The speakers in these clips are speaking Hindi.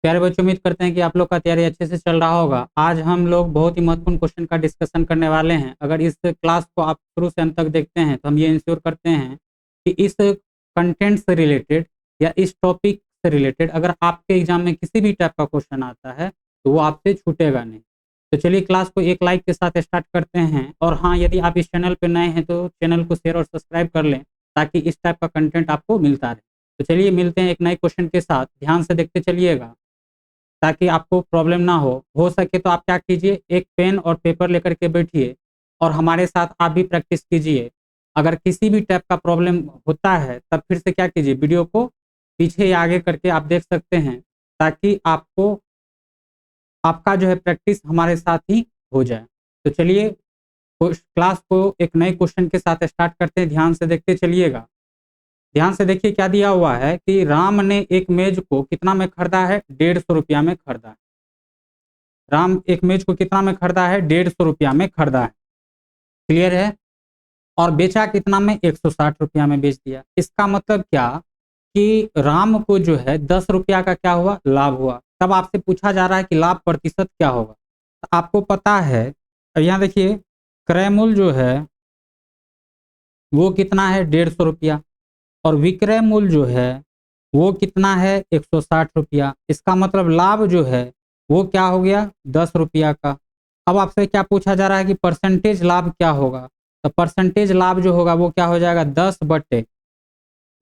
प्यारे बच्चों, उम्मीद करते हैं कि आप लोग का तैयारी अच्छे से चल रहा होगा। आज हम लोग बहुत ही महत्वपूर्ण क्वेश्चन का डिस्कशन करने वाले हैं। अगर इस क्लास को आप शुरू से अंत तक देखते हैं तो हम ये इंश्योर करते हैं कि इस कंटेंट से रिलेटेड या इस टॉपिक से रिलेटेड अगर आपके एग्जाम में किसी भी टाइप का क्वेश्चन आता है तो वो आपसे छूटेगा नहीं। तो चलिए क्लास को एक लाइक के साथ स्टार्ट करते हैं। और हाँ, यदि आप इस चैनल पर नए हैं तो चैनल को शेयर और सब्सक्राइब कर लें ताकि इस टाइप का कंटेंट आपको मिलता रहे। तो चलिए मिलते हैं एक नए क्वेश्चन के साथ। ध्यान से देखते चलिएगा ताकि आपको प्रॉब्लम ना हो सके तो आप क्या कीजिए, एक पेन और पेपर लेकर के बैठिए और हमारे साथ आप भी प्रैक्टिस कीजिए। अगर किसी भी टाइप का प्रॉब्लम होता है तब फिर से क्या कीजिए, वीडियो को पीछे या आगे करके आप देख सकते हैं ताकि आपको आपका जो है प्रैक्टिस हमारे साथ ही हो जाए। तो चलिए क्लास को एक नए क्वेश्चन के साथ स्टार्ट करते हैं। ध्यान से देखते चलिएगा। ध्यान से देखिए क्या दिया हुआ है कि राम ने एक मेज को कितना में खरीदा है, 150 रुपया में खरीदा है। राम एक मेज को कितना में खरीदा है, 150 रुपया में खरीदा है। क्लियर है। और बेचा कितना में, 160 रुपया में बेच दिया। इसका मतलब क्या कि राम को जो है 10 रुपया का क्या हुआ, लाभ हुआ। तब आपसे पूछा जा रहा है कि लाभ प्रतिशत क्या होगा। तो आपको पता है, अब यहाँ देखिए क्रय मूल्य जो है वो कितना है, 150 रुपया, और विक्रय मूल्य जो है वो कितना है, 160 रुपया। इसका मतलब लाभ जो है वो क्या हो गया, 10 रुपया का। अब आपसे क्या पूछा जा रहा है कि परसेंटेज लाभ क्या होगा। तो परसेंटेज लाभ जो होगा वो क्या हो जाएगा, 10 बटे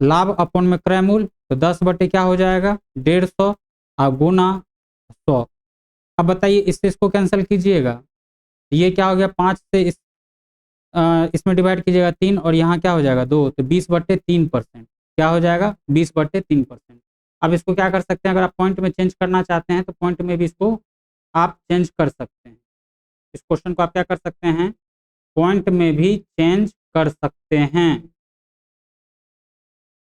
लाभ अपॉन में क्रय मूल्य। तो 10 बटे क्या हो जाएगा, 150 और गुना 100। अब बताइए इससे इसको कैंसिल कीजिएगा, ये क्या हो गया, 5 से इसमें डिवाइड कीजिएगा 3 और यहाँ क्या हो जाएगा 2, तो 20/3%। क्या हो जाएगा, 20/3%। अब इसको क्या कर सकते हैं, अगर आप पॉइंट में चेंज करना चाहते हैं तो पॉइंट में भी इसको आप चेंज कर सकते हैं। इस क्वेश्चन को आप क्या कर सकते हैं, पॉइंट में भी चेंज कर सकते हैं।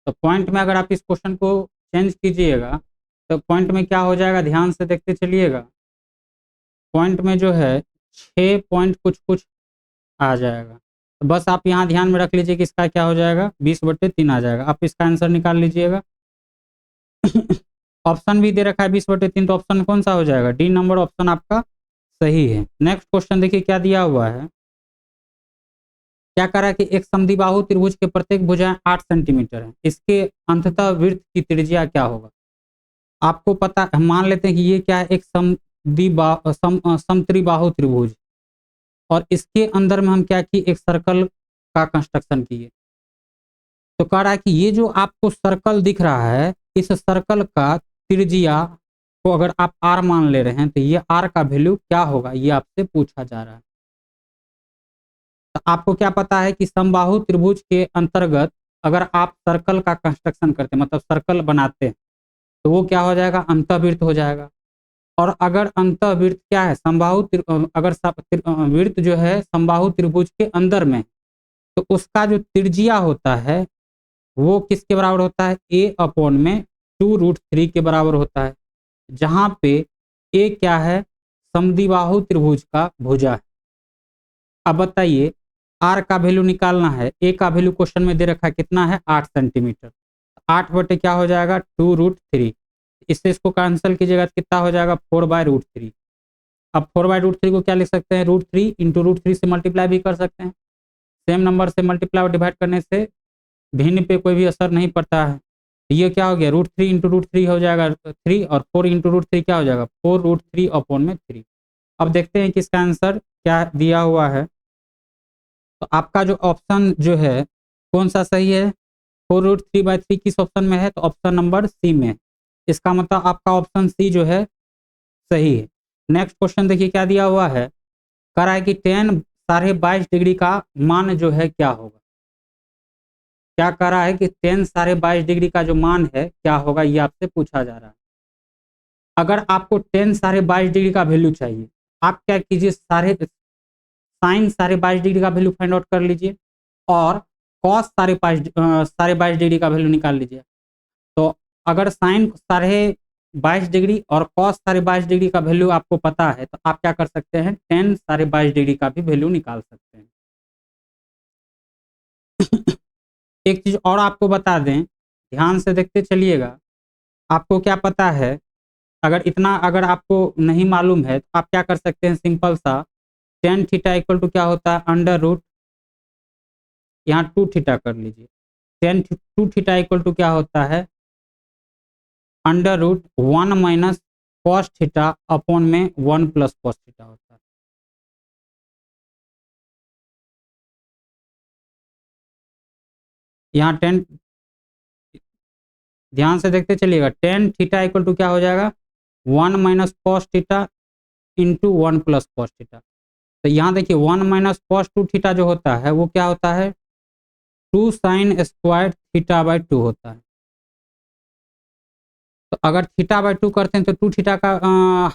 तो पॉइंट में अगर आप इस क्वेश्चन को चेंज कीजिएगा तो पॉइंट में क्या हो जाएगा, ध्यान से देखते चलिएगा। पॉइंट में जो है 6 पॉइंट कुछ कुछ आ जाएगा। तो बस आप यहाँ ध्यान में रख लीजिए कि इसका क्या हो जाएगा, 20/3 आ जाएगा। आप इसका आंसर निकाल लीजिएगा। ऑप्शन भी दे रखा है 20/3, तो ऑप्शन कौन सा हो जाएगा, डी नंबर ऑप्शन आपका सही है। नेक्स्ट क्वेश्चन देखिए क्या दिया हुआ है। क्या कह रहा है कि एक समद्विबाहु त्रिभुज के प्रत्येक भुजाएं 8 सेंटीमीटर है, इसके अंततः वृत्त की त्रिज्या क्या होगा। आपको पता, हम मान लेते हैं कि ये क्या है, एक समत्रिबाहु त्रिभुज, और इसके अंदर में हम क्या किए, एक सर्कल का कंस्ट्रक्शन किए। तो कह रहा है कि ये जो आपको सर्कल दिख रहा है, इस सर्कल का त्रिज्या को अगर आप r मान ले रहे हैं तो ये r का वैल्यू क्या होगा, ये आपसे पूछा जा रहा है। तो आपको क्या पता है कि समबाहु त्रिभुज के अंतर्गत अगर आप सर्कल का कंस्ट्रक्शन करते हैं, मतलब सर्कल बनाते हैं, तो वो क्या हो जाएगा, अंतःवृत्त हो जाएगा। और अगर अंतःवृत्त क्या है, अगर वृत्त जो है समबाहु त्रिभुज के अंदर में, तो उसका जो त्रिज्या होता है वो किसके बराबर होता है, a अपॉन में 2√3 के बराबर होता है। जहां पे a क्या है, समद्विबाहु त्रिभुज का भुजा है। अब बताइए r का वैल्यू निकालना है। a का वैल्यू क्वेश्चन में दे रखा है कितना है, 8 सेंटीमीटर। 8 बटे क्या हो जाएगा, 2√3। इससे इसको कैंसिल कीजिएगा तो कितना हो जाएगा, 4/√3। अब 4/√3 को क्या लिख सकते हैं, √3 इंटू √3 से मल्टीप्लाई भी कर सकते हैं। सेम नंबर से मल्टीप्लाई और डिवाइड करने से भिन्न पे कोई भी असर नहीं पड़ता है। ये क्या हो गया, √3 इंटू √3 हो जाएगा 3, और 4 इंटू √3 क्या हो जाएगा, 4√3 अपॉन में 3। अब देखते हैं कि इसका आंसर क्या दिया हुआ है। तो आपका जो ऑप्शन जो है कौन सा सही है, 4√3/3 किस ऑप्शन में है, तो ऑप्शन नंबर सी में है। इसका मतलब आपका ऑप्शन सी जो है सही है। नेक्स्ट क्वेश्चन देखिए क्या दिया हुआ है। कह रहा है कि tan 22.5 डिग्री का मान जो है क्या होगा। क्या कह रहा है कि tan 22.5 डिग्री का जो मान है क्या होगा, ये आपसे पूछा जा रहा है। अगर आपको tan 22.5 डिग्री का वैल्यू चाहिए, आप क्या कीजिए, साइन 22.5 डिग्री का वैल्यू फाइंड आउट कर लीजिए और कॉस 22.5 डिग्री का वैल्यू निकाल लीजिए। तो अगर साइन 22.5 डिग्री और कॉस 22.5 डिग्री का वैल्यू आपको पता है तो आप क्या कर सकते हैं, tan 22.5 डिग्री का भी वैल्यू निकाल सकते हैं। एक चीज और आपको बता दें, ध्यान से देखते चलिएगा। आपको क्या पता है, अगर आपको नहीं मालूम है तो आप क्या कर सकते हैं, सिंपल सा टेन थीटा इक्वल टू क्या होता है, अंडर रूट, यहाँ टू थीटा कर लीजिए, tan two theta equal to क्या होता है, under root one minus cos theta upon में वन प्लस कॉस थीटा होता है। यहाँ टेन, ध्यान से देखते चलिएगा, टेन थीटा इक्वल टू क्या हो जाएगा, one minus cos theta into one plus cos theta. तो यहाँ देखिए one minus cos two theta जो होता है वो क्या होता है, two sine square theta by two होता है। तो अगर थीटा बाई टू करते हैं तो टू थीटा का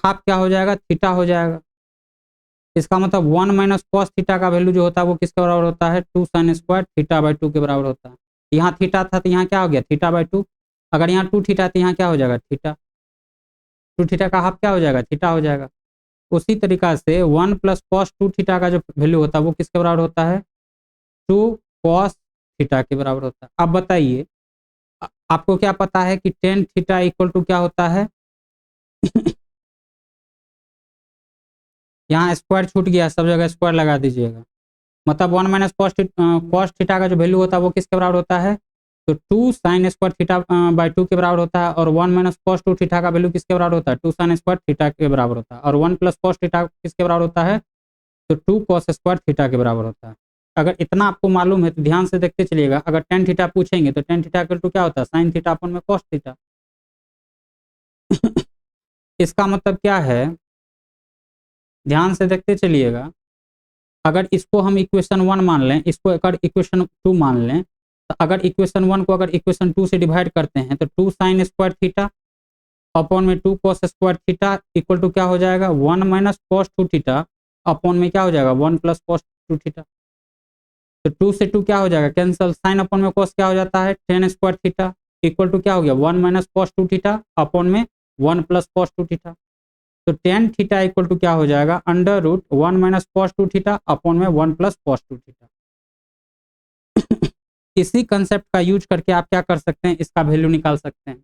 हाफ क्या हो जाएगा, थीटा हो जाएगा। इसका मतलब वन माइनस कॉस थीटा का वैल्यू जो होता है वो किसके बराबर होता है, two sine square theta by two के बराबर होता है। यहाँ थीटा था तो यहाँ क्या हो गया, थीटा बाई टू। अगर यहाँ टू थीटा तो यहाँ क्या हो जाएगा, थीटा। टू थीटा का हाफ क्या हो जाएगा, थीटा हो जाएगा। उसी तरीका से one plus cos two theta का जो वैल्यू होता है वो किसके बराबर होता है, टू कॉस थीटा के बराबर होता है। अब बताइए आपको क्या पता है कि टेन थीटा इक्वल टू क्या होता है यहाँ स्क्वायर छूट गया, सब जगह स्क्वायर लगा दीजिएगा। मतलब वन माइनस कॉस थीटा का जो वैल्यू होता है वो किसके बराबर होता है, तो two sine square theta by two के बराबर होता है। और one minus cos two theta का वैल्यू किसके बराबर होता है, टू साइन स्क्वायर थीटा के बराबर होता है। और वन प्लस कॉस थीटा किसके बराबर होता है, तो टू कॉस स्क्वायर थीटा के बराबर होता है। अगर इतना आपको मालूम है तो ध्यान से देखते चलिएगा, अगर टेन थीटा पूछेंगे तो टेन थीटा इक्वल टू क्या होता है, साइन थीटा अपन में कॉस थीटा इसका मतलब क्या है, ध्यान से देखते चलिएगा, अगर इसको हम इक्वेशन वन मान लें, इसको अगर इक्वेशन टू मान लें, तो अगर इक्वेशन वन को अगर इक्वेशन टू से डिवाइड करते हैं तो two sine square theta upon में two cos square theta equal to क्या हो जाएगा, one minus cos two theta upon में क्या हो जाएगा, one plus cos two theta. तो टू से टू क्या हो जाएगा, कैंसल, साइन अपॉन में कॉस क्या हो जाता है, tan square theta equal to क्या हो गया, one minus cos two theta upon में one plus cos two theta. तो टेन थीटा इक्वल टू क्या हो जाएगा, under root one minus cos two theta upon में one plus cos two theta. इसी कंसेप्ट का यूज करके आप क्या कर सकते हैं, इसका वैल्यू निकाल सकते हैं।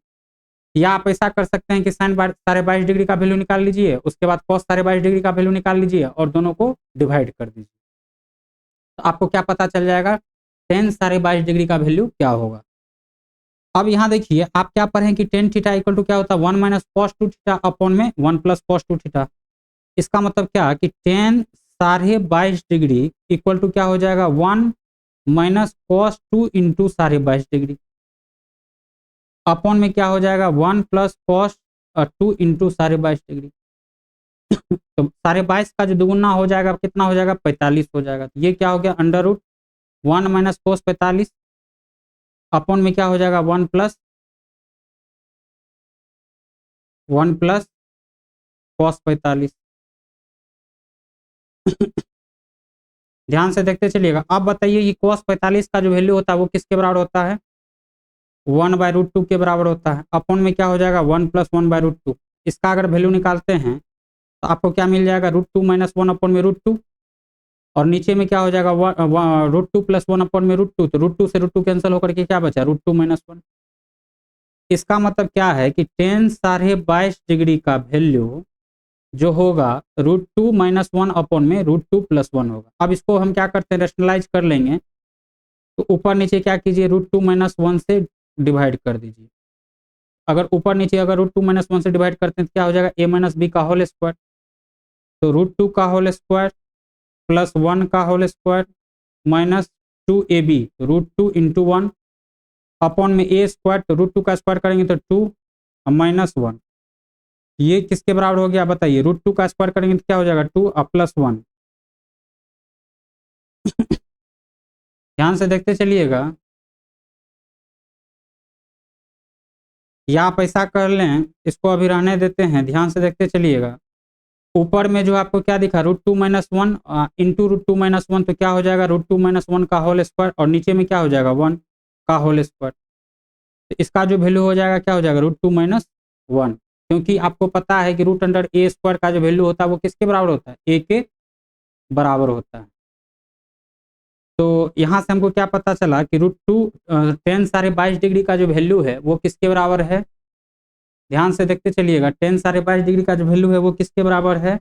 या आप ऐसा कर सकते हैं कि साइन साढ़े 22 डिग्री का वैल्यू निकाल लीजिए, उसके बाद कॉस साढ़े 22 डिग्री का वैल्यू निकाल लीजिए और दोनों को डिवाइड कर दीजिए। तो आपको क्या पता चल जाएगा, टेन साढ़े 22 डिग्री का वैल्यू क्या होगा। अब यहाँ देखिए आप क्या पढ़ें कि टेन थीटा इक्वल टू क्या होता है, one minus cos two theta upon में one plus cos two theta. इसका मतलब क्या कि टेन साढ़े 22 डिग्री इक्वल टू क्या हो जाएगा, one minus cos two into साढ़े 22 डिग्री अपॉन में क्या हो जाएगा, one plus cos two into साढ़े 22 डिग्री। तो साढ़े 22 का जो दुगुना हो जाएगा कितना हो जाएगा, 45 हो जाएगा। तो ये क्या हो गया, under root one minus cos 45 upon में क्या हो जाएगा, वन प्लस कॉस 45। ध्यान से देखते चलिएगा। अब बताइए कि कॉस 45 का जो वैल्यू होता है वो किसके बराबर होता है, वन बाय रूट टू के बराबर होता है। अपॉन में क्या हो जाएगा, one plus one by root two. इसका अगर वैल्यू निकालते हैं तो आपको क्या मिल जाएगा, root two minus one upon में रूट टू। और नीचे में क्या हो जाएगा, root two plus one upon में रूट टू। तो रूट टू से रूट टू कैंसिल होकर के क्या बचा, रूट टू माइनस वन। इसका मतलब क्या है कि टेन साढ़े 22 डिग्री का वैल्यू जो होगा root two minus one upon में रूट टू प्लस वन होगा। अब इसको हम क्या करते हैं, रेशनलाइज कर लेंगे। तो ऊपर नीचे क्या कीजिए, रूट टू माइनस वन से डिवाइड कर दीजिए। अगर ऊपर नीचे अगर रूट टू माइनस वन से डिवाइड करते हैं तो क्या हो जाएगा, ए माइनस बी का होल स्क्वायर। तो रूट टू का होल स्क्वायर प्लस वन का whole square minus two a b, root two into one upon में ए स्क्वायर। तो रूट टू का स्क्वायर करेंगे तो टू माइनस वन, ये किसके बराबर हो गया बताइए, रूट टू का स्क्वायर करेंगे तो क्या हो जाएगा, टू प्लस वन। ध्यान से देखते चलिएगा, या आप ऐसा कर लें, इसको अभी रहने देते हैं, ध्यान से देखते चलिएगा। ऊपर में जो आपको क्या दिखा, root two minus one into root two minus one, तो क्या हो जाएगा, रूट टू माइनस वन का होल स्क्वायर। और नीचे में क्या हो जाएगा, वन का होल स्क्वायर। तो इसका जो वैल्यू हो जाएगा क्या हो जाएगा, रूट टू माइनस वन। क्योंकि आपको पता है कि रूट अंडर ए स्क्वायर का जो वैल्यू होता है वो किसके बराबर होता है, ए के बराबर होता है। तो यहाँ से हमको क्या पता चला कि रूट टू टेन साढ़े 22 डिग्री का जो वैल्यू है वो किसके बराबर है, ध्यान से देखते चलिएगा, टेन साढ़े 22 डिग्री का जो वैल्यू है वो किसके बराबर है?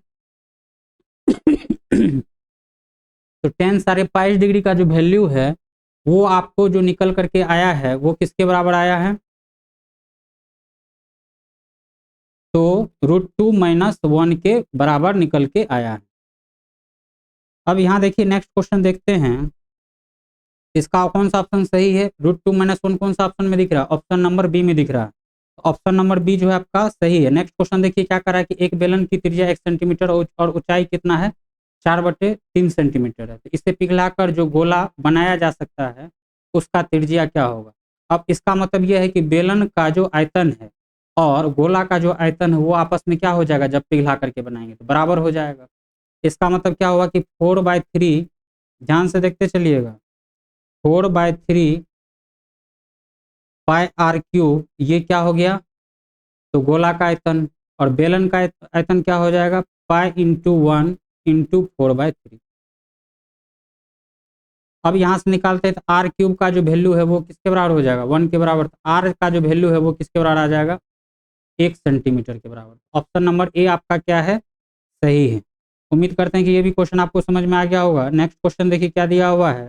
तो टेन साढ़े 22 डिग्री का जो वैल्यू है वो आपको जो निकल करके आया है वो किसके बराबर आया है? तो √2 - 1 के बराबर निकल के आया है। अब यहाँ देखिए नेक्स्ट क्वेश्चन देखते हैं, इसका कौन सा ऑप्शन सही है? √2 - 1 कौन सा ऑप्शन में दिख रहा है? ऑप्शन नंबर बी में दिख रहा है। ऑप्शन नंबर बी जो है आपका सही है। नेक्स्ट क्वेश्चन देखिए क्या कर रहा है कि एक बेलन की त्रिज्या 1 सेंटीमीटर और ऊंचाई कितना है? 4/3 सेंटीमीटर है। तो इसे पिघलाकर जो गोला बनाया जा सकता है उसका त्रिज्या क्या होगा? अब इसका मतलब यह है कि बेलन का जो आयतन है और गोला का जो आयतन है वो आपस में क्या हो जाएगा जब पिघला करके बनाएंगे तो बराबर हो जाएगा। इसका मतलब क्या होगा कि 4/3, ध्यान से देखते चलिएगा, 4/3 पाई आर क्यूब, ये क्या हो गया? तो गोला का आयतन, और बेलन का आयतन क्या हो जाएगा? Pi into 1 × 4/3। अब यहाँ से निकालते हैं तो आर क्यूब का जो वैल्यू है वो किसके बराबर हो जाएगा? 1 के बराबर। आर का जो वैल्यू है वो किसके बराबर आ जाएगा? 1 सेंटीमीटर के बराबर। ऑप्शन नंबर ए आपका क्या है? सही है। उम्मीद करते हैं कि ये भी क्वेश्चन आपको समझ में आ गया होगा। नेक्स्ट क्वेश्चन देखिए क्या दिया हुआ है,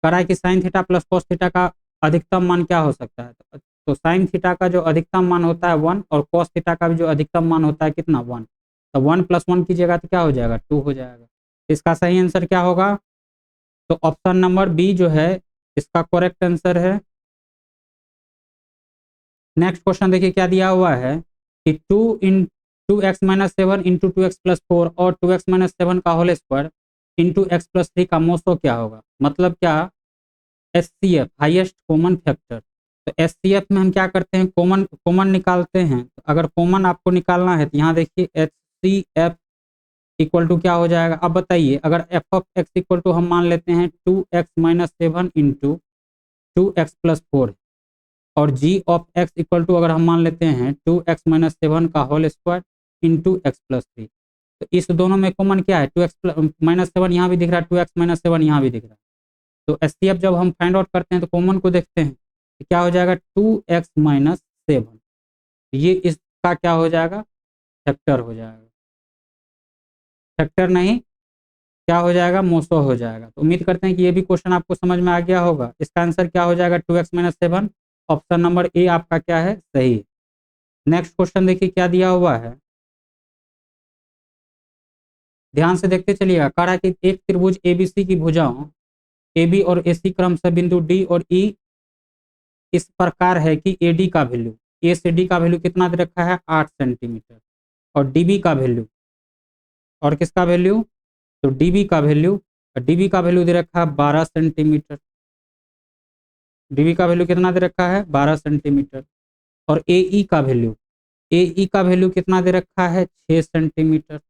कह रहा है कि sine theta plus cos theta का अधिकतम मान क्या हो सकता है? तो साइन थीटा का जो अधिकतम मान होता है 1 और कॉस थीटा का भी जो अधिकतम मान होता है कितना? 1। तो 1 + 1 कीजिएगा तो क्या हो जाएगा? 2 हो जाएगा। इसका सही आंसर क्या होगा? तो ऑप्शन नंबर बी जो है इसका करेक्ट आंसर है। नेक्स्ट क्वेश्चन देखिए क्या दिया हुआ है कि 2x - 7 × 2x + 4 और 2x - 7 का होल स्क्वायर इंटू x + 3 का मोसो क्या होगा? मतलब क्या? HCF, highest common factor. तो एचसीएफ में हम क्या करते हैं? कॉमन कॉमन निकालते हैं। तो अगर कॉमन आपको निकालना है तो यहाँ देखिए एचसीएफ इक्वल टू क्या हो जाएगा? अब बताइए, अगर f of x equal to हम मान लेते हैं 2x - 7 × 2x + 4 और जी ऑफ एक्स इक्वल टू अगर हम मान लेते हैं 2x - 7 का होल स्क्वायर इंटू x + 3। तो इस दोनों में कॉमन क्या है? 2x - 7 यहाँ भी दिख रहा है, 2x - 7 यहाँ भी दिख रहा है। तो एचसीएफ जब हम फाइंड आउट करते हैं तो कॉमन को देखते हैं तो क्या हो जाएगा? 2x - 7, ये इसका क्या हो जाएगा? फैक्टर हो जाएगा। फैक्टर नहीं, क्या हो जाएगा? मोसो हो जाएगा। तो उम्मीद करते हैं कि ये भी क्वेश्चन आपको समझ में आ गया होगा। इसका आंसर क्या हो जाएगा? 2x - 7। ऑप्शन नंबर ए आपका क्या है? सही है। नेक्स्ट क्वेश्चन देखिए क्या दिया हुआ है, ध्यान से देखते चलिएगा। कह रहा है कि एक त्रिभुज एबीसी की भुजाओं ए बी और ए सी क्रमशः बिंदु डी और ई इस प्रकार है कि ए डी का वैल्यू, ए से डी का वैल्यू कितना दे रखा है? 8 सेंटीमीटर। और डीबी का वैल्यू, और किसका वैल्यू? तो डीबी का वैल्यू दे रखा है 12 सेंटीमीटर। डीबी का वैल्यू कितना दे रखा है? 12 सेंटीमीटर। और एई का वैल्यू, एई का वैल्यू कितना दे रखा है? 6 सेंटीमीटर।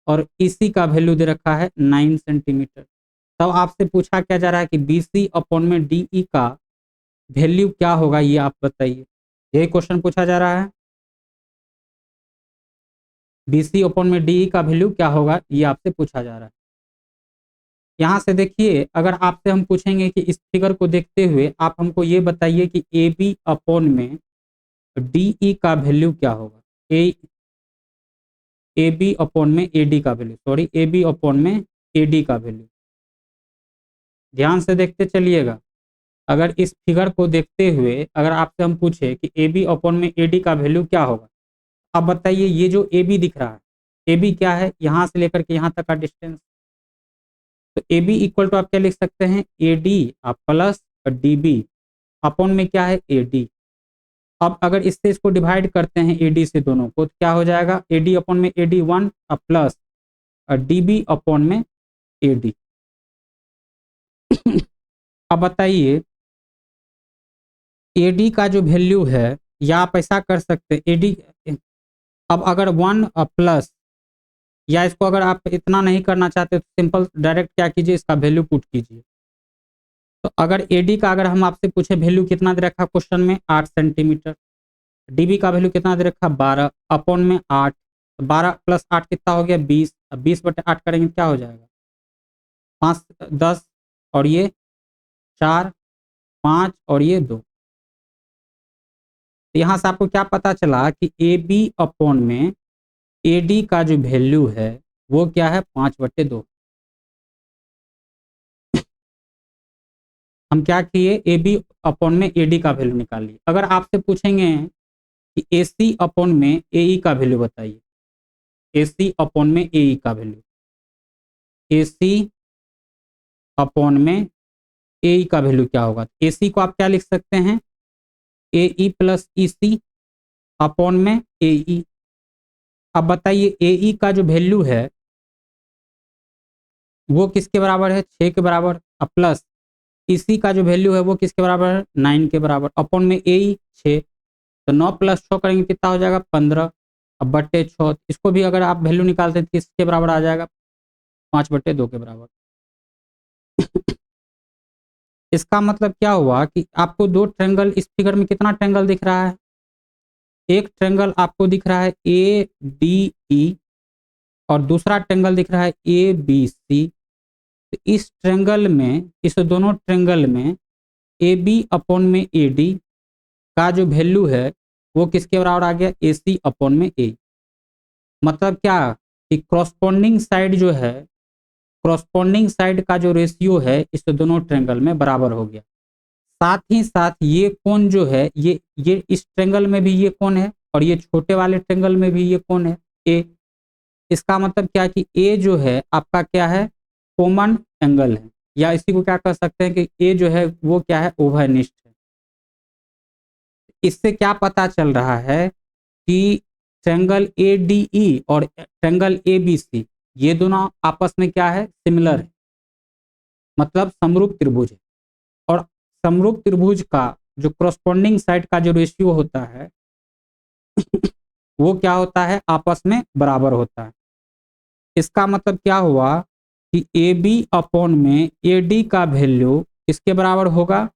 और ईसी का वैल्यू दे रखा है 9 सेंटीमीटर। तब आपसे पूछा क्या जा रहा है कि बीसी अपॉन में डीई का वैल्यू क्या होगा, ये आप बताइए। यही क्वेश्चन पूछा जा रहा है, बीसी अपॉन में डीई का वैल्यू क्या होगा, ये आपसे पूछा जा रहा है। यहाँ से देखिए, अगर आपसे हम पूछेंगे कि इस फिगर को देखते हुए आप हमको ये बताइए कि ए बी अपॉन में डीई का वैल्यू क्या होगा? ए बी अपॉन में ए डी का value, sorry, A B upon में ए डी का वैल्यू। ध्यान से देखते चलिएगा, अगर इस फिगर को देखते हुए अगर आपसे हम पूछे कि ए बी अपॉन में ए डी का वैल्यू क्या होगा, अब बताइए ये जो ए बी दिख रहा है, ए बी क्या है? यहाँ से लेकर के यहाँ तक का डिस्टेंस। तो ए बी इक्वल टू आप क्या लिख सकते हैं? ए डी आप प्लस डी बी अपॉन में क्या है? A D. अब अगर इससे इसको डिवाइड करते हैं ए डी से दोनों को तो क्या हो जाएगा? ए डी अपॉन में A D 1 plus D B upon में ए डी। अब बताइए ए डी का जो वैल्यू है, या आप ऐसा कर सकते हैं ए डी, अब अगर 1 प्लस, या इसको अगर आप इतना नहीं करना चाहते तो सिंपल डायरेक्ट क्या कीजिए, इसका वैल्यू पुट कीजिए। तो अगर एडी का अगर हम आपसे पूछे वैल्यू कितना दे रखा क्वेश्चन में? 8 सेंटीमीटर। डीबी का वैल्यू कितना दे रखा? 12 अपॉन में 8। 12 + 8 कितना हो गया? 20। अब 20/8 करेंगे क्या हो जाएगा? 5 10 और ये 4 5 और ये 2। तो यहाँ से आपको क्या पता चला कि ए बी अपॉन में ए डी का जो वैल्यू है वो क्या है 5/2। हम क्या किए, ए बी अपॉन में ए डी का वैल्यू निकाल लिए। अगर आपसे पूछेंगे कि ए सी अपॉन में ए ई का वैल्यू बताइए, ए सी अपॉन में ए ई का वैल्यू, ए सी अपॉन में ए ई का वैल्यू क्या होगा? ए सी को आप क्या लिख सकते हैं, ए ई प्लस ई सी अपॉन में ए ई। अब बताइए ए ई का जो वैल्यू है वो किसके बराबर है, 6 के बराबर। अब प्लस इसी का जो वैल्यू है वो किसके बराबर है, 9 के बराबर। अपॉन में ए ई 6, तो 9 + 6 करेंगे कितना हो जाएगा, 15। अब बट्टे 6, इसको भी अगर आप वैल्यू निकालते हैं तो किसके बराबर आ जाएगा, 5/2 के बराबर। इसका मतलब क्या हुआ कि आपको दो ट्रायंगल, इस फिगर में कितना ट्रायंगल दिख रहा है, एक ट्रायंगल आपको दिख रहा है ए डी ई और दूसरा ट्रायंगल दिख रहा है ए बी सी। तो इस ट्रायंगल में, इस दोनों ट्रायंगल में ए बी अपॉन में ए डी का जो वैल्यू है वो किसके बराबर आ गया, ए सी अपॉन में ए। मतलब क्या कि क्रॉसपोंडिंग साइड जो है, क्रॉसपोंडिंग साइड का जो रेशियो है इस दोनों ट्रायंगल में बराबर हो गया। साथ ही साथ ये कोण जो है, ये इस ट्रायंगल में भी ये कोण है और ये छोटे वाले ट्रायंगल में भी ये कोण है ए। इसका मतलब क्या कि ए जो है आपका क्या है, कॉमन एंगल है, या इसी को क्या कर सकते हैं कि ए जो है वो क्या है, ओवरनिस्ट है। इससे क्या पता चल रहा है कि ट्रायंगल ए डी ई और ट्रायंगल ए बी सी ये दोनों आपस में क्या है, सिमिलर है, मतलब समरूप त्रिभुज है। और समरूप त्रिभुज का जो क्रॉसपोंडिंग साइड का जो रेशियो होता है वो क्या होता है, आपस में बराबर होता है। इसका मतलब क्या हुआ कि ए बी अपॉन में ए डी का वैल्यू किसके बराबर होगा,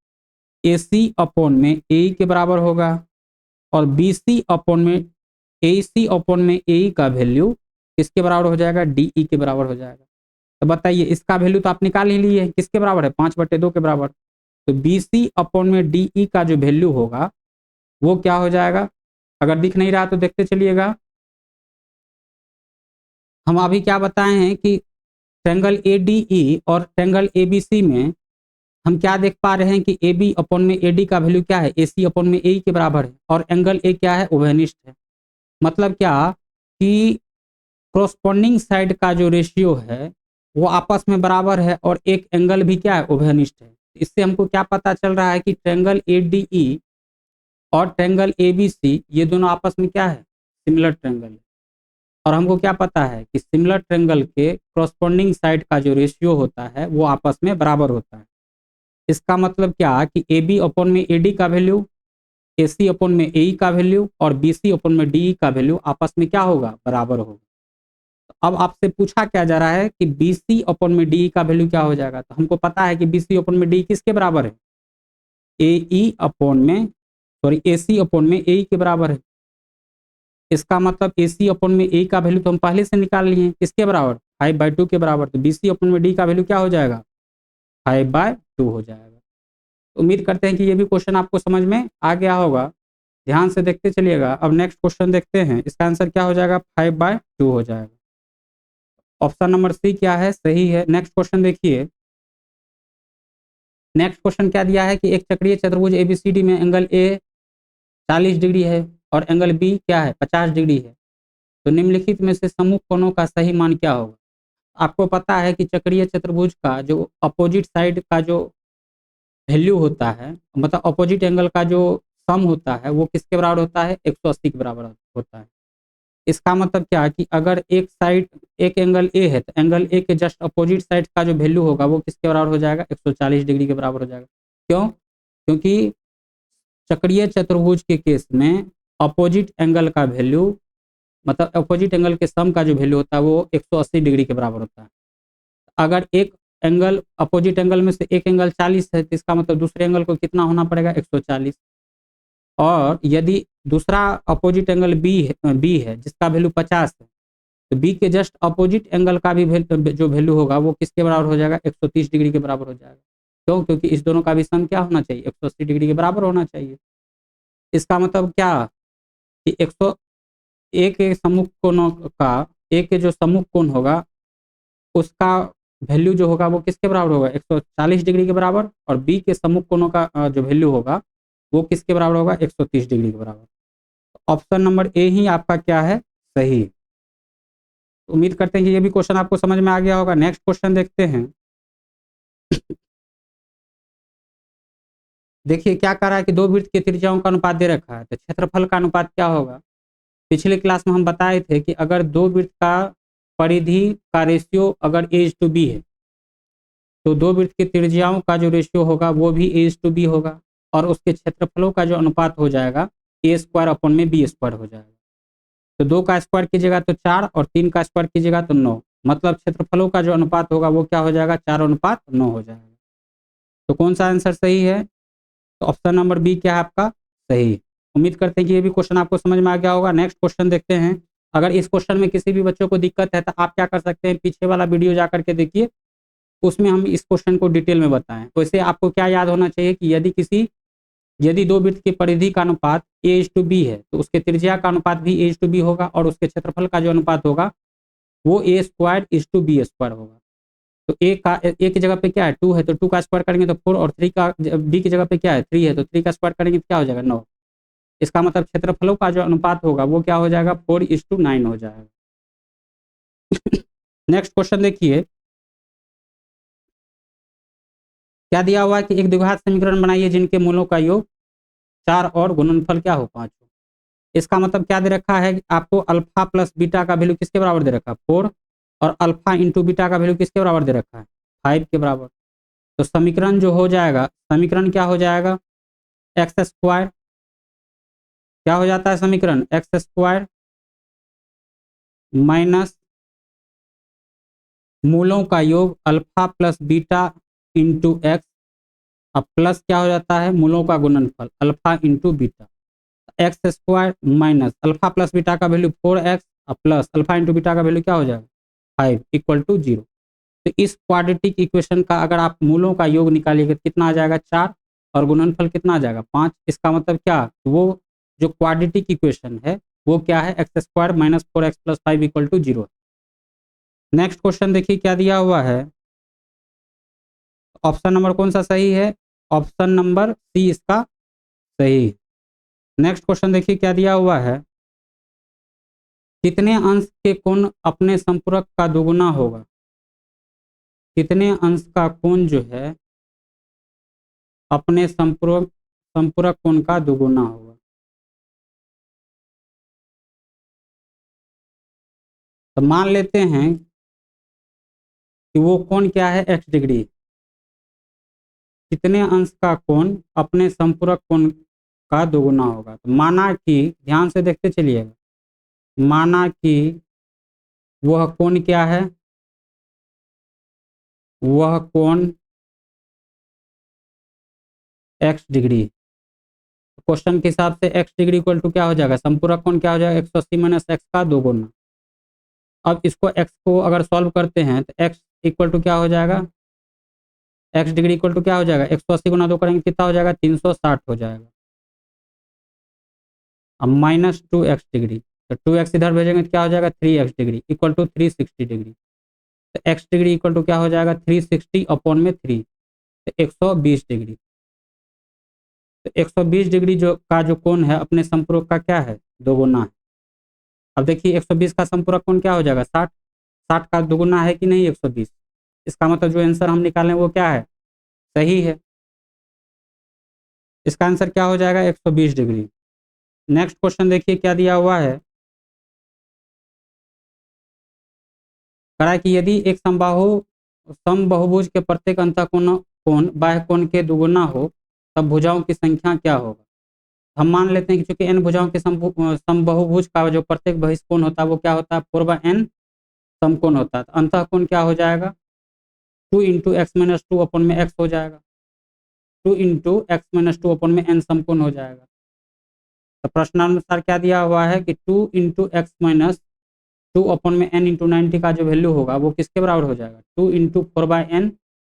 ए सी अपॉन में ए ई के बराबर होगा, और बी सी अपॉन में ए सी अपॉन में ए ई का वैल्यू किसके बराबर हो जाएगा, डी ई के बराबर हो जाएगा। तो बताइए इसका वैल्यू तो आप निकाल ही लिए, किसके बराबर है, 5/2 के बराबर। तो बी सी अपॉन में डी ई का जो वैल्यू होगा वो क्या हो जाएगा, अगर दिख नहीं रहा तो देखते चलिएगा। हम अभी क्या बताए हैं कि ट्रायंगल ए डी ई और ट्रायंगल ए बी सी में हम क्या देख पा रहे हैं कि ए बी अपॉन में ए डी का वैल्यू क्या है, ए सी अपॉन में ए ई के बराबर है, और एंगल ए क्या है, ओवनिस्ट है। मतलब क्या कि क्रॉसपोंडिंग साइड का जो रेशियो है वो आपस में बराबर है और एक एंगल भी क्या है, ओवनिस्ट है। इससे हमको क्या पता चल रहा है कि ट्रायंगल ए डी ई और ट्रायंगल ए बी सी ये दोनों आपस में क्या है, सिमिलर ट्रायंगल है। और हमको क्या पता है कि सिमिलर ट्रायंगल के क्रॉसपोंडिंग साइड का जो रेशियो होता है वो आपस में बराबर होता है। इसका मतलब क्या कि ए बी अपॉन में ए डी का वैल्यू, ए सी अपॉन में ए ई का वैल्यू और बी सी अपॉन में डी ई का वैल्यू आपस में क्या होगा, बराबर होगा। तो अब आपसे पूछा क्या जा रहा है कि बी सी अपॉन में डी ई का वैल्यू क्या हो जाएगा। तो हमको पता है कि बी सी अपॉन में डी किसके बराबर है, ए ई अपॉन में, सॉरी ए सी अपॉन में ए ई के बराबर है। इसका मतलब ए सी अपॉन में ए का वैल्यू तो हम पहले से निकाल लिए हैं, किसके बराबर, 5/2 के बराबर। तो बी सी अपॉन में डी का वैल्यू क्या हो जाएगा, 5/2 हो जाएगा। उम्मीद करते हैं कि ये भी क्वेश्चन आपको समझ में आ गया होगा। ध्यान से देखते चलिएगा। अब नेक्स्ट क्वेश्चन देखते हैं, इसका आंसर क्या हो जाएगा, 5/2 हो जाएगा। ऑप्शन नंबर सी क्या है, सही है। नेक्स्ट क्वेश्चन देखिए। नेक्स्ट क्वेश्चन क्या दिया है कि एक चक्रीय चतुर्भुज एबीसीडी में एंगल ए 40 डिग्री है और एंगल बी क्या है, 50 डिग्री है। तो निम्नलिखित में से समूह कोणों का सही मान क्या होगा। आपको पता है कि चक्रीय चतुर्भुज का जो अपोजिट साइड का जो वैल्यू होता है, मतलब अपोजिट एंगल का जो सम होता है वो किसके बराबर होता है, 180 के बराबर होता है। इसका मतलब क्या है कि अगर एक साइड, एक एंगल ए है तो एंगल ए के जस्ट अपोजिट साइड का जो वैल्यू होगा वो किसके बराबर हो जाएगा, 140 डिग्री के बराबर हो जाएगा। क्यों, क्योंकि चक्रीय चतुर्भुज के केस में अपोजिट एंगल का वैल्यू, मतलब अपोजिट एंगल के सम का जो वैल्यू होता है वो 180 डिग्री के बराबर होता है। अगर एक एंगल, अपोजिट एंगल में से एक एंगल 40 है तो इसका मतलब दूसरे एंगल को कितना होना पड़ेगा, 140। और यदि दूसरा अपोजिट एंगल बी है जिसका वैल्यू 50 है, तो बी के जस्ट अपोजिट एंगल का भी जो वैल्यू होगा वो किसके बराबर हो जाएगा, 130 डिग्री के बराबर हो जाएगा। क्यों, क्योंकि इस दोनों का भी सम क्या होना चाहिए, 180 डिग्री के बराबर होना चाहिए। इसका मतलब क्या कि 101 के सम्मुख कोणों का, एक के जो सम्मुख कोण होगा उसका वैल्यू जो होगा वो किसके बराबर होगा, 140 डिग्री के बराबर, और बी के सम्मुख कोणों का जो वैल्यू होगा वो किसके बराबर होगा, 130 डिग्री के बराबर। ऑप्शन नंबर ए ही आपका क्या है, सही। उम्मीद करते हैं कि ये भी क्वेश्चन आपको समझ में आ गया होगा। नेक्स्ट क्वेश्चन देखते हैं। देखिए क्या कह रहा है कि दो वृत्त की त्रिज्याओं का अनुपात दे रखा है, तो क्षेत्रफल का अनुपात क्या होगा। पिछले क्लास में हम बताए थे कि अगर दो वृत्त का परिधि का रेशियो अगर a:b है, तो दो वृत्त की त्रिज्याओं का जो रेशियो होगा वो भी a:b होगा, और उसके क्षेत्रफलों का जो अनुपात हो जाएगा a² हो जाएगा। तो 2 का स्क्वायर कीजिएगा तो 4, और 3 का स्क्वायर कीजिएगा तो 9, मतलब क्षेत्रफलों का जो अनुपात होगा वो क्या हो जाएगा, 4:9 हो जाएगा। तो कौन सा आंसर सही है, तो ऑप्शन नंबर बी क्या है आपका, सही। उम्मीद करते हैं कि ये भी क्वेश्चन आपको समझ में आ गया होगा। नेक्स्ट क्वेश्चन देखते हैं। अगर इस क्वेश्चन में किसी भी बच्चों को दिक्कत है तो आप क्या कर सकते हैं, पीछे वाला वीडियो जा करके देखिए, उसमें हम इस क्वेश्चन को डिटेल में बताएं। वैसे आपको क्या याद होना चाहिए कि यदि दो वृत्त की परिधि का अनुपात a:b है, तो उसके त्रिज्या का अनुपात भी a:b होगा, और उसके क्षेत्रफल का जो अनुपात होगा वो a²:b² होगा। तो ए की जगह पे क्या है, 2 है, तो 2 का स्क्वायर करेंगे तो 4, और 3 का बी की जगह पे क्या है, 3 है, तो 3 का स्क्वायर करेंगे तो क्या हो जाएगा, 9। इसका मतलब क्षेत्रफलों का जो अनुपात होगा वो क्या हो जाएगा, 4:9 हो जाएगा। नेक्स्ट क्वेश्चन देखिए, क्या दिया हुआ है कि एक द्विघात समीकरण बनाइए जिनके मूलों का योग 4 और गुणनफल क्या हो, 5 हो। इसका मतलब क्या दे रखा है कि आपको अल्फा प्लस बीटा का वैल्यू किसके बराबर दे रखा है, 4, और अल्फा इंटू बीटा का वैल्यू किसके बराबर दे रखा है, 5 के बराबर। तो समीकरण जो हो जाएगा, समीकरण क्या हो जाएगा, x², क्या हो जाता है समीकरण, x² माइनस मूलों का योग alpha plus beta into x, अब प्लस क्या हो जाता है, मूलों का गुणनफल alpha into beta, x² minus alpha plus beta का वैल्यू 4x, और प्लस अल्फा इंटू बीटा का वैल्यू क्या हो जाएगा, 5 = 0। तो इस क्वाड्रेटिक इक्वेशन का अगर आप मूलों का योग निकालिएगा तो कितना आ जाएगा, 4, और गुणनफल कितना आ जाएगा, 5। इसका मतलब क्या, वो जो क्वाड्रेटिक इक्वेशन है वो क्या है, x² minus 4x plus 5 = 0। Next question देखिए क्या दिया हुआ है, ऑप्शन नंबर कौन सा सही है, ऑप्शन नंबर सी इसका सही। नेक्स्ट क्वेश्चन देखिए क्या दिया हुआ है, कितने अंश के कोण अपने संपूरक का दोगुना होगा, कितने अंश का कोण जो है अपने संपूरक कोण का दोगुना होगा। तो मान लेते हैं कि वो कोण क्या है, x डिग्री। कितने अंश का कोण अपने संपूरक कोण का दोगुना होगा। तो माना कि, ध्यान से देखते चलिएगा, माना कि वह कोण क्या है, वह कोण x डिग्री। क्वेश्चन के हिसाब से x डिग्री इक्वल टू क्या हो जाएगा, संपूरक कोण क्या हो जाएगा, 180 माइनस x का दोगुना। अब इसको x को अगर सॉल्व करते हैं तो x इक्वल टू क्या हो जाएगा, x डिग्री इक्वल टू क्या हो जाएगा, 180 गुना 2 करेंगे कितना हो जाएगा, 360 हो जाएगा। अब माइनस 2x डिग्री, तो 2x इधर भेजेंगे तो क्या हो जाएगा, 3x degree equal to 360 degree. तो x डिग्री इक्वल टू क्या हो जाएगा, 360/3, तो 120 डिग्री। तो 120 डिग्री जो कोण है अपने संपूरक का क्या है, दोगुना है। अब देखिए 120 का संपूरक कोण क्या हो जाएगा, 60, 60 का दोगुना है कि नहीं 120। इसका मतलब जो आंसर हम निकालें वो क्या है, सही है। इसका आंसर क्या हो जाएगा, 120 डिग्री। नेक्स्ट क्वेश्चन देखिए क्या दिया हुआ है, कहा कि यदि एक समबाहुभुज के प्रत्येक कोण बाह्य कोण के दुगुना हो तब भुजाओं की संख्या क्या होगा। हम मान लेते हैं कि चूंकि n भुजाओं के समबाहुभुज का जो प्रत्येक बहिष्कोण होता है वो क्या होता है, 4/n समकोण होता है। तो अंतः कोण क्या हो जाएगा, 2 × x-2/x हो जाएगा, 2 × x-2/n समकोण हो जाएगा। तो प्रश्नानुसार क्या दिया हुआ है कि 2 × x-2/n × 90 का जो वैल्यू होगा वो किसके बराबर हो जाएगा, 2 × 4/n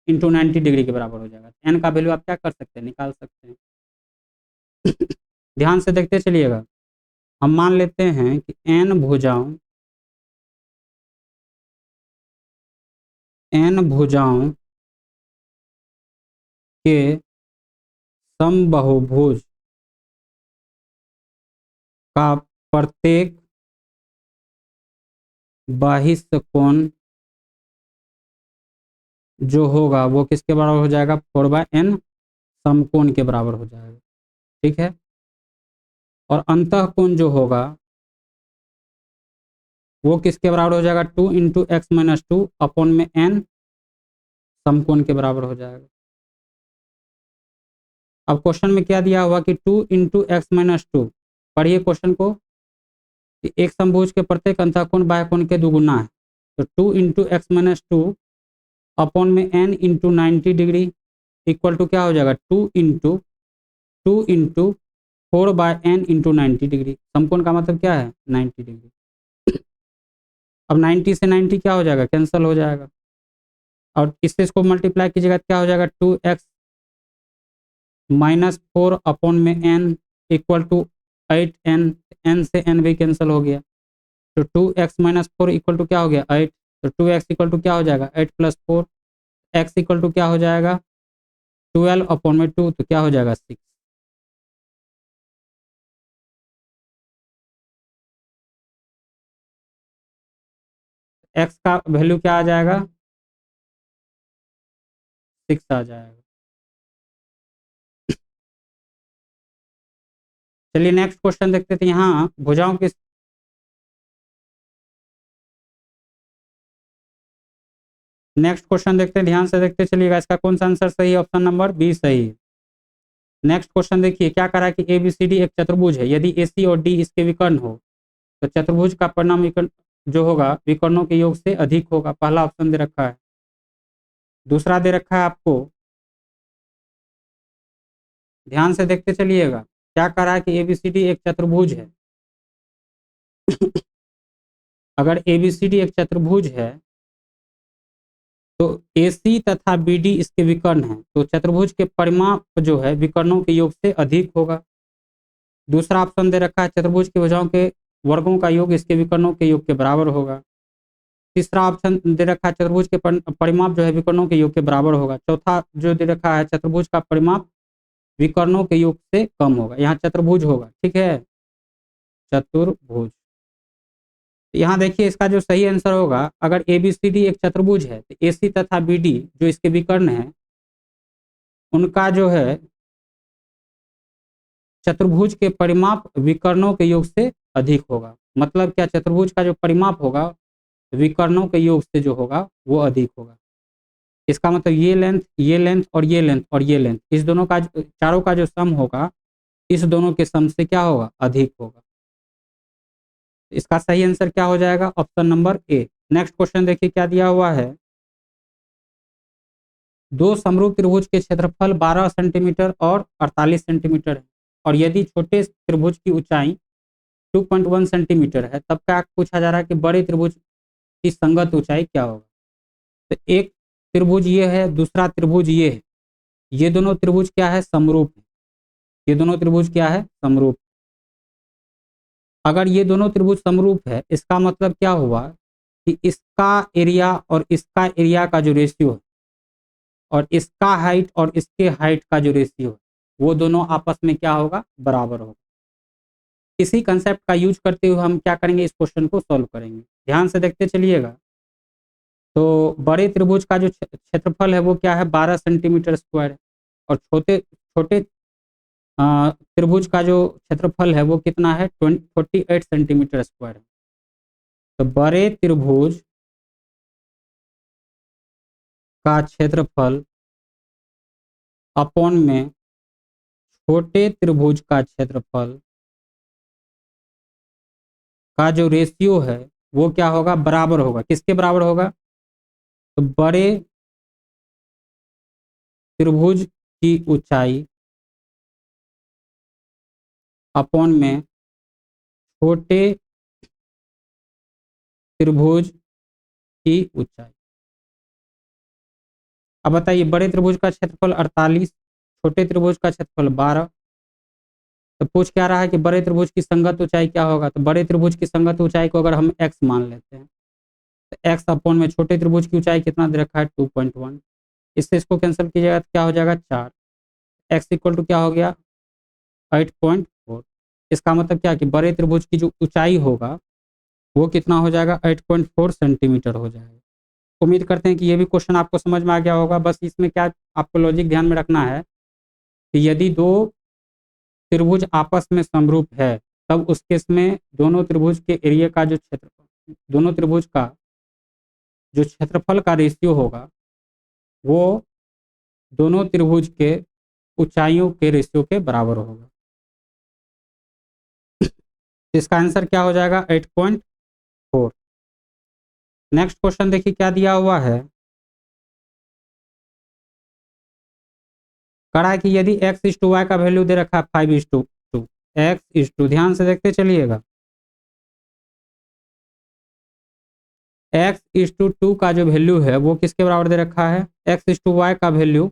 × 90 डिग्री के बराबर हो जाएगा। n का वैल्यू आप क्या कर सकते हैं, निकाल सकते हैं। ध्यान से देखते चलिएगा। हम मान लेते हैं कि n भुजाओं के समबाहुभुज का प्रत्येक बाह्य कोण जो होगा वो किसके बराबर हो जाएगा, 4/n समकोण के बराबर हो जाएगा। ठीक है। और अंतःकोण जो होगा वो किसके बराबर हो जाएगा, 2 × x-2 अपॉन में n समकोण के बराबर हो जाएगा। अब क्वेश्चन में क्या दिया हुआ कि 2 × x-2, पढ़िए क्वेश्चन को, कि एक समभुज के प्रत्येक अंतःकोण बाह्य कोण के दुगुना है। तो 2 × x-2 अपॉन में n × 90 डिग्री इक्वल टू क्या हो जाएगा, 2 × 4/n × 90 डिग्री। समकोण का मतलब क्या है, 90 डिग्री। अब 90 से 90 क्या हो जाएगा, कैंसिल हो जाएगा। और इससे इसको मल्टीप्लाई कीजिएगा क्या हो जाएगा, 2x-4 अपॉन में n equal to 8n, n से n भी कैंसिल हो गया। तो 2x-4 इक्वल टू क्या हो गया, 8। तो 2x इक्वल टू क्या हो जाएगा, 8 + 4, x इक्वल टू क्या हो जाएगा, 12 अपॉन में 2, तो क्या हो जाएगा, 6। x का वैल्यू क्या आ जाएगा, 6 आ जाएगा। चलिए नेक्स्ट क्वेश्चन देखते थे। यहाँ भुजाओं की नेक्स्ट क्वेश्चन देखते हैं, ध्यान से देखते चलिएगा। इसका कौन सा आंसर सही है, ऑप्शन नंबर बी सही है। नेक्स्ट क्वेश्चन देखिए, क्या करा कि ए बी सी डी एक चतुर्भुज है, यदि ए सी और डी इसके विकर्ण हो तो चतुर्भुज का परिणाम विकर्ण जो होगा विकर्णों के योग से अधिक होगा। पहला ऑप्शन दे रखा है। दूसरा दे रखा है आपको, ध्यान से देखते चलिएगा, क्या करा है कि ए बी सी डी एक चतुर्भुज है। अगर ए बी सी डी एक चतुर्भुज है तो ए सी तथा बी डी इसके विकर्ण हैं, तो चतुर्भुज के परिमाप जो है विकर्णों के योग से अधिक होगा। दूसरा ऑप्शन दे रखा है, चतुर्भुज की भुजाओं के वर्गों का योग इसके विकर्णों के योग के बराबर होगा। तीसरा ऑप्शन दे रखा है, चतुर्भुज के परिमाप जो है विकर्णों के योग के बराबर होगा। चौथा जो दे रखा है, चतुर्भुज का परिमाप विकर्णों के योग से कम होगा। यहाँ चतुर्भुज होगा, ठीक है, चतुर्भुज। यहाँ देखिए इसका जो सही आंसर होगा, अगर ए बी सी डी एक चतुर्भुज है तो ए सी तथा बी डी जो इसके विकर्ण है उनका जो है चतुर्भुज के परिमाप विकर्णों के योग से अधिक होगा। मतलब क्या, चतुर्भुज का जो परिमाप होगा विकर्णों के योग से जो होगा वो अधिक होगा। इसका मतलब ये लेंथ, ये लेंथ और ये लेंथ और ये लेंथ, इस दोनों का चारों का जो सम होगा इस दोनों के सम से क्या होगा, अधिक होगा। इसका सही आंसर क्या हो जाएगा, option number A. Next question देखिए क्या दिया हुआ है। दो समरूप त्रिभुज के क्षेत्रफल 12 सेंटीमीटर और 48 सेंटीमीटर है, और यदि छोटे त्रिभुज की ऊंचाई 2.1 सेंटीमीटर है, तब क्या पूछा जा रहा है कि बड़े त्रिभुज की संगत ऊंचाई क्या होगा। तो एक त्रिभुज ये है, दूसरा त्रिभुज ये है, ये दोनों त्रिभुज क्या है, समरूप है। ये दोनों त्रिभुज क्या है, समरूप। अगर ये दोनों त्रिभुज समरूप है, इसका मतलब क्या हुआ कि इसका एरिया और इसका एरिया का जो रेशियो है और इसका हाइट और इसके हाइट का जो रेशियो है वो दोनों आपस में क्या होगा, बराबर होगा। इसी कंसेप्ट का यूज करते हुए हम क्या करेंगे, इस क्वेश्चन को सॉल्व करेंगे। ध्यान से देखते चलिएगा। तो बड़े त्रिभुज का जो क्षेत्रफल है वो क्या है, 12 सेंटीमीटर स्क्वायर है, और छोटे छोटे त्रिभुज का जो क्षेत्रफल है वो कितना है, 48 सेंटीमीटर स्क्वायर है। तो बड़े त्रिभुज का क्षेत्रफल अपॉन में छोटे त्रिभुज का क्षेत्रफल का जो रेशियो है वो क्या होगा, बराबर होगा। किसके बराबर होगा, तो बड़े त्रिभुज की ऊंचाई अपॉन में छोटे त्रिभुज की ऊंचाई। अब बताइए, बड़े त्रिभुज का क्षेत्रफल 48, छोटे त्रिभुज का क्षेत्रफल 12, तो पूछ क्या रहा है कि बड़े त्रिभुज की संगत ऊंचाई क्या होगा। तो बड़े त्रिभुज की संगत ऊंचाई को अगर हम x मान लेते हैं तो x अपॉन में छोटे त्रिभुज की ऊंचाई कितना दे रखा है 2.1। इससे इसको कैंसिल कीजिएगा तो क्या हो जाएगा 4। x इक्वल टू क्या हो गया 8.4। इसका मतलब क्या कि बड़े त्रिभुज की जो ऊंचाई होगा वो कितना हो जाएगा 8.4 सेंटीमीटर हो जाएगा। उम्मीद करते हैं कि ये भी क्वेश्चन आपको समझ में आ गया होगा। बस इसमें क्या आपको लॉजिक ध्यान में रखना है कि यदि दो त्रिभुज आपस में समरूप है तब उस केस में दोनों त्रिभुज के एरिया का जो क्षेत्रफल, दोनों त्रिभुज का जो क्षेत्रफल का रेशियो होगा वो दोनों त्रिभुज के ऊंचाइयों के रेशियो के बराबर होगा। इसका आंसर क्या हो जाएगा 8.4। नेक्स्ट क्वेश्चन देखिए क्या दिया हुआ है। कहा है कि यदि x इज टू वाई का वैल्यू दे रखा है 5:2, x इज टू, ध्यान से देखते चलिएगा, x इज टू 2 का जो वैल्यू है वो किसके बराबर दे रखा है, x इज टू वाई का वैल्यू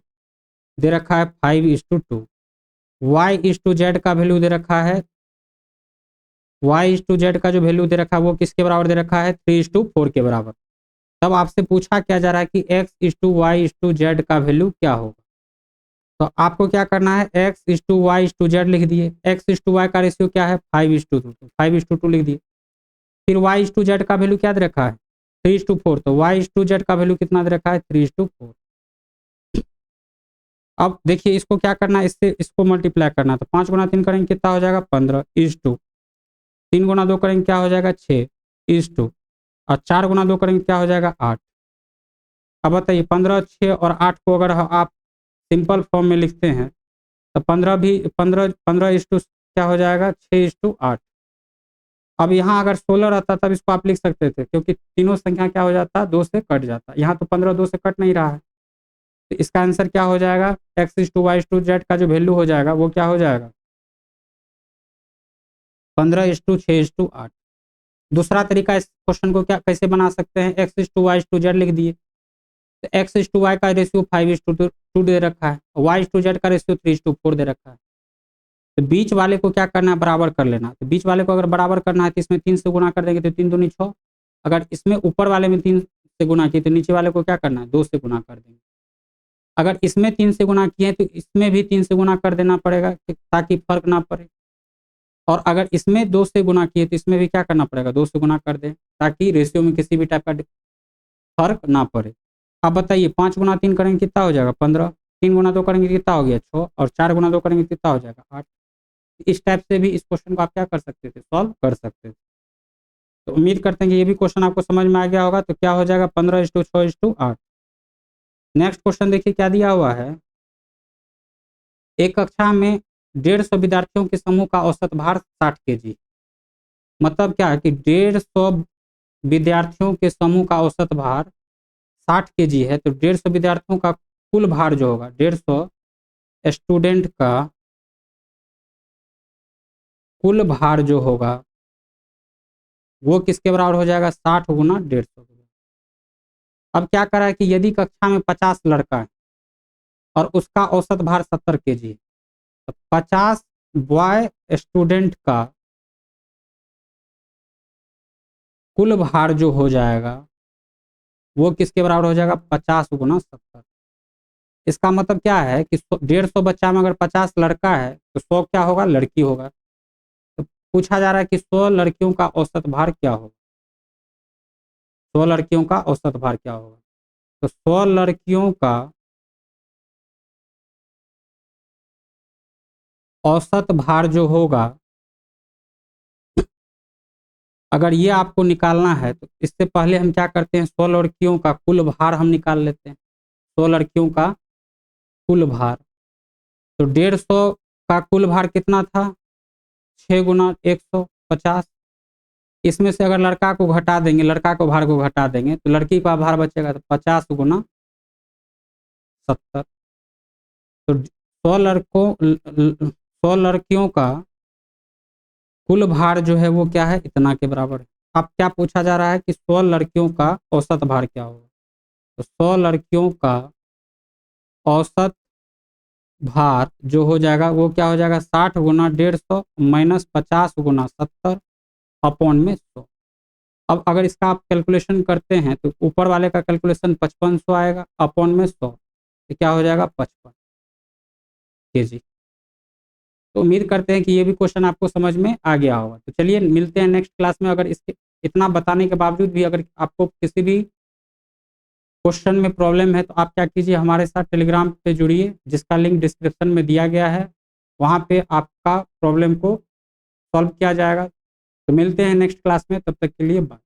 दे रखा है 5:2, y इज टू जेड का वैल्यू दे रखा है, y इज टू जेड का जो वैल्यू दे रखा है वो किसके बराबर दे रखा है 3:4 के बराबर। तब आपसे पूछा क्या जा रहा है कि x is to y is to z का वैल्यू क्या होगा। तो आपको क्या करना है x is to y is to z लिख दिए, x इज टू वाई का रेशियो क्या है 5:2 लिख दिए। फिर y इज टू जेड का वैल्यू क्या दे रखा है 3:4, तो y इज टू जेड का वैल्यू कितना दे रखा है 3:4। अब देखिए इसको क्या करना है, इससे इसको मल्टीप्लाई करना है। तो 5 गुना 3 करेंगे कितना हो जाएगा 15 इज टू, 3 गुना 2 करेंगे क्या हो जाएगा 6 इज टू, और 4 गुना 2 करेंगे क्या हो जाएगा 8। अब बताइए 15, 6 और 8 को अगर आप सिंपल फॉर्म में लिखते हैं तो 15 इज टू क्या हो जाएगा 6:8। अब यहाँ अगर 16 रहता तब इसको आप लिख सकते थे क्योंकि तीनों संख्या क्या हो जाता 2 से कट जाता। यहाँ तो 15 2 से कट नहीं रहा है। तो इसका आंसर क्या हो जाएगा x is to y is to z का जो वैल्यू हो जाएगा वो क्या हो जाएगा 15:6:8। दूसरा तरीका इस क्वेश्चन को क्या कैसे बना सकते हैं, x is to y is to z लिख दिए, तो x इज टू वाई का रेशियो 5:2 दे रखा है, y इज टू जेड का रेशियो 3:4 दे रखा है। तो बीच वाले को क्या करना है बराबर कर लेना। तो बीच वाले को अगर बराबर करना है तो इसमें 3 से गुना कर देंगे तो 3 दूनी 6। अगर इसमें ऊपर वाले में 3 से गुना किए तो नीचे वाले को क्या करना है 2 से गुना कर देंगे। अगर इसमें 3 से गुना किए तो इसमें भी 3 से गुना कर देना पड़ेगा ताकि फर्क ना पड़े। और अगर इसमें 2 से गुना किए तो इसमें भी क्या करना पड़ेगा 2 से गुना कर दें ताकि रेशियो में किसी भी टाइप का फर्क ना पड़े। अब बताइए 5 गुना 3 करेंगे कितना हो जाएगा 15, 3 गुना 2 करेंगे कितना हो गया 6, और 4 गुना 2 करेंगे कितना हो जाएगा 8। इस टाइप से भी इस क्वेश्चन को आप क्या कर सकते थे सॉल्व कर सकते थे। तो उम्मीद करते हैं कि ये भी क्वेश्चन आपको समझ में आ गया होगा। तो क्या हो जाएगा 15:6:8। नेक्स्ट क्वेश्चन देखिए क्या दिया हुआ है। एक कक्षा में 150 विद्यार्थियों के समूह का औसत भार 60 kg। मतलब क्या है कि 150 विद्यार्थियों के समूह का औसत भार 60 kg है। तो 150 विद्यार्थियों का कुल भार जो होगा 150 स्टूडेंट का कुल भार जो होगा वो किसके बराबर हो जाएगा 60 गुना 150। अब क्या करा है कि यदि कक्षा में 50 लड़का है और उसका औसत भार 70 kg है तो 50 बॉय स्टूडेंट का कुल भार जो हो जाएगा वो किसके बराबर हो जाएगा 50 गुना 70। इसका मतलब क्या है कि 150 बच्चा में अगर 50 लड़का है तो 100 क्या होगा लड़की होगा। तो पूछा जा रहा है कि 100 लड़कियों का औसत भार क्या होगा, 100 लड़कियों का औसत भार क्या होगा। तो 100 लड़कियों का औसत भार जो होगा अगर ये आपको निकालना है तो इससे पहले हम क्या करते हैं 100 लड़कियों का कुल भार हम निकाल लेते हैं। 100 लड़कियों का कुल भार, तो 150 का कुल भार कितना था 6 गुना 150। इसमें से अगर लड़का को घटा देंगे, लड़का को भार को घटा देंगे तो लड़की का भार बचेगा तो 50 गुना 70। तो 100 लड़कियों का कुल भार जो है वो क्या है इतना के बराबर है। अब क्या पूछा जा रहा है कि 100 लड़कियों का औसत भार क्या होगा। तो 100 लड़कियों का औसत भार जो हो जाएगा वो क्या हो जाएगा, 60 गुना 150 माइनस 50 गुना 70 अपॉन में 100। अब अगर इसका आप कैलकुलेशन करते हैं तो ऊपर वाले का कैलकुलेशन 5500 आएगा, अपॉन में 100 तो क्या हो जाएगा 55 केजी। तो उम्मीद करते हैं कि ये भी क्वेश्चन आपको समझ में आ गया होगा। तो चलिए मिलते हैं नेक्स्ट क्लास में। अगर इसके इतना बताने के बावजूद भी अगर आपको किसी भी क्वेश्चन में प्रॉब्लम है तो आप क्या कीजिए, हमारे साथ टेलीग्राम पे जुड़िए, जिसका लिंक डिस्क्रिप्शन में दिया गया है। वहाँ पे आपका प्रॉब्लम को सॉल्व किया जाएगा। तो मिलते हैं नेक्स्ट क्लास में, तब तक के लिए बाय।